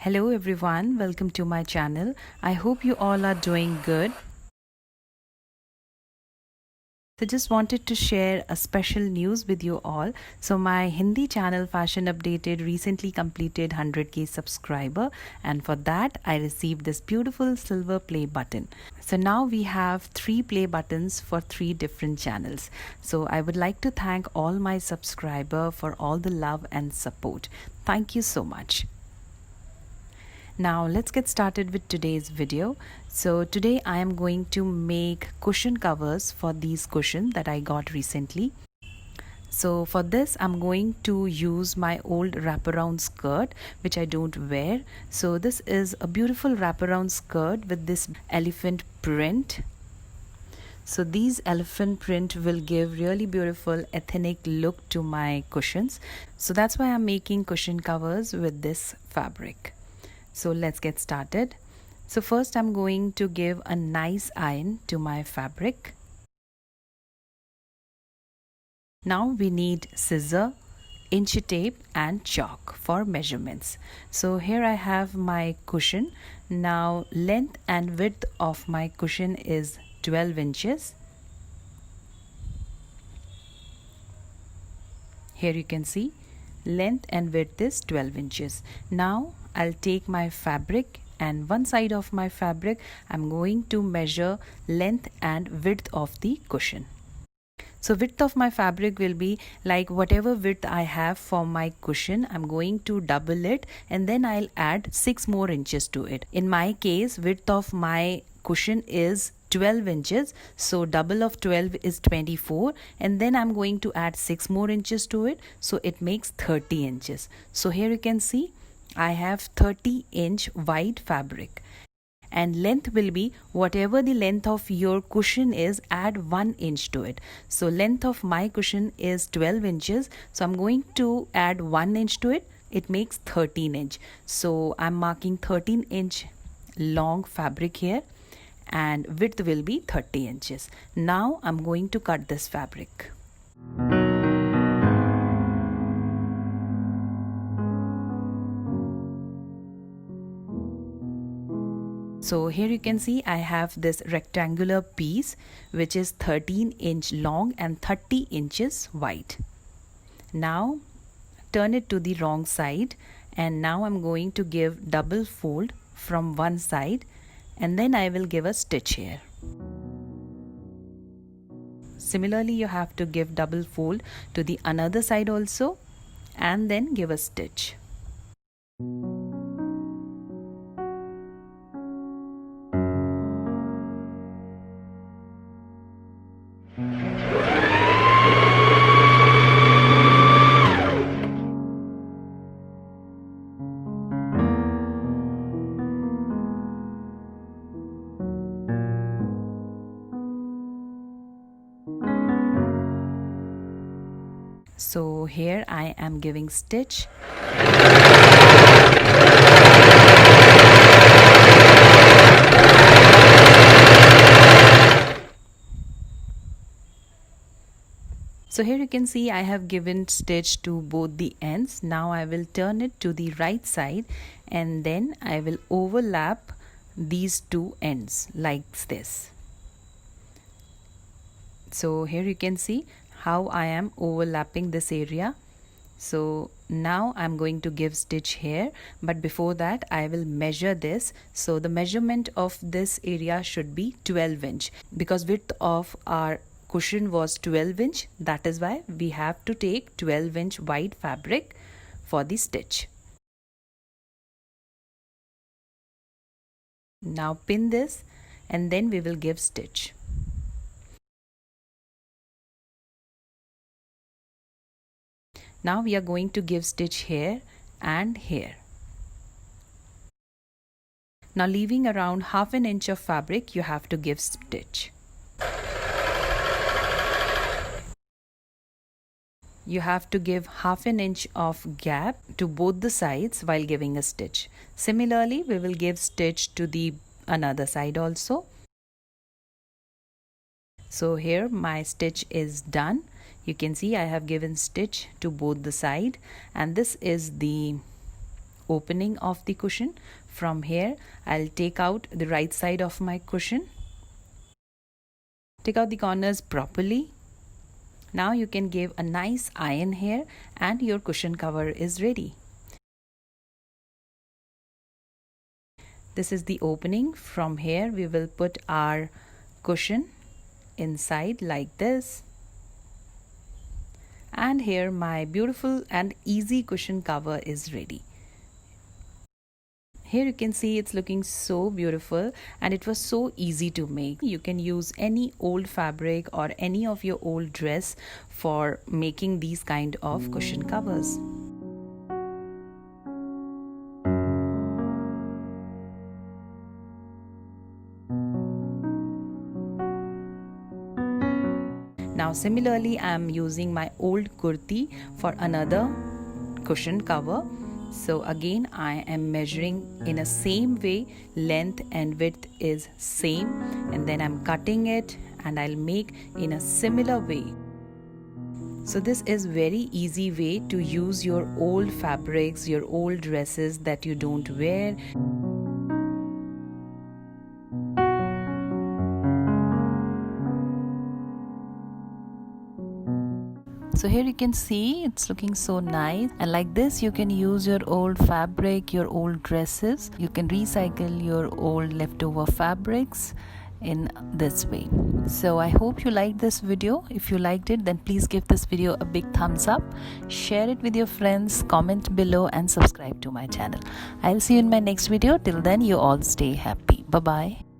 Hello everyone, welcome to my channel. I hope you all are doing good. So just wanted to share a special news with you all. So my Hindi channel Fashion Updated recently completed 100k subscriber, and for that I received this beautiful silver play button. So now we have 3 play buttons for 3 different channels. So I would like to thank all my subscriber for all the love and support. Thank you so much. Now let's get started with today's video. So today I am going to make cushion covers for these cushions that I got recently. So for this I'm going to use my old wraparound skirt which I don't wear. So this is a beautiful wraparound skirt with this elephant print. So these elephant print will give really beautiful ethnic look to my cushions. So that's why I'm making cushion covers with this fabric. So let's get started. So first I'm going to give a nice iron to my fabric. Now we need scissor, inch tape and chalk for measurements. So here I have my cushion. Now length and width of my cushion is 12 inches. Here you can see length and width is 12 inches. Now I'll take my fabric, and one side of my fabric I'm going to measure length and width of the cushion. So width of my fabric will be like whatever width I have for my cushion, I'm going to double it and then I'll add 6 more inches to it. In my case, width of my cushion is 12 inches, so double of 12 is 24, and then I'm going to add 6 more inches to it, so it makes 30 inches. So here you can see I have 30-inch wide fabric, and length will be whatever the length of your cushion is, add 1 inch to it. So length of my cushion is 12 inches, so I'm going to add 1 inch to it. It makes 13 inch. So I'm marking 13-inch long fabric here, and width will be 30 inches. Now I'm going to cut this fabric. So here you can see I have this rectangular piece which is 13-inch long and 30 inches wide. Now turn it to the wrong side, and now I'm going to give double fold from one side, and then I will give a stitch here. Similarly, you have to give double fold to the another side also, and then give a stitch. So here I am giving stitch. So here you can see I have given stitch to both the ends. Now I will turn it to the right side, and then I will overlap these two ends like this. So here you can see how I am overlapping this area. So now I'm going to give stitch here, but before that I will measure this. So the measurement of this area should be 12 inch because width of our cushion was 12 inch. That is why we have to take 12-inch wide fabric for the stitch. Now pin this, and then we will give stitch. Now we are going to give stitch here and here. Now leaving around half an inch of fabric, you have to give stitch. You have to give half an inch of gap to both the sides while giving a stitch. Similarly, we will give stitch to the another side also. So here my stitch is done. You can see I have given stitch to both the side, and this is the opening of the cushion. From here, I'll take out the right side of my cushion. Take out the corners properly. Now you can give a nice iron here and your cushion cover is ready. This is the opening. From here we will put our cushion inside like this. And here my beautiful and easy cushion cover is ready. Here you can see it's looking so beautiful and it was so easy to make. You can use any old fabric or any of your old dress for making these kind of cushion covers. Now similarly, I am using my old kurti for another cushion cover. So again, I am measuring in a same way, length and width is same, and then I'm cutting it and I'll make in a similar way. So this is very easy way to use your old fabrics, your old dresses that you don't wear. So here you can see it's looking so nice, and like this you can use your old fabric, your old dresses. You can recycle your old leftover fabrics in this way. So I hope you liked this video. If you liked it, then please give this video a big thumbs up, share it with your friends, comment below and subscribe to my channel. I'll see you in my next video. Till then, you all stay happy. Bye bye.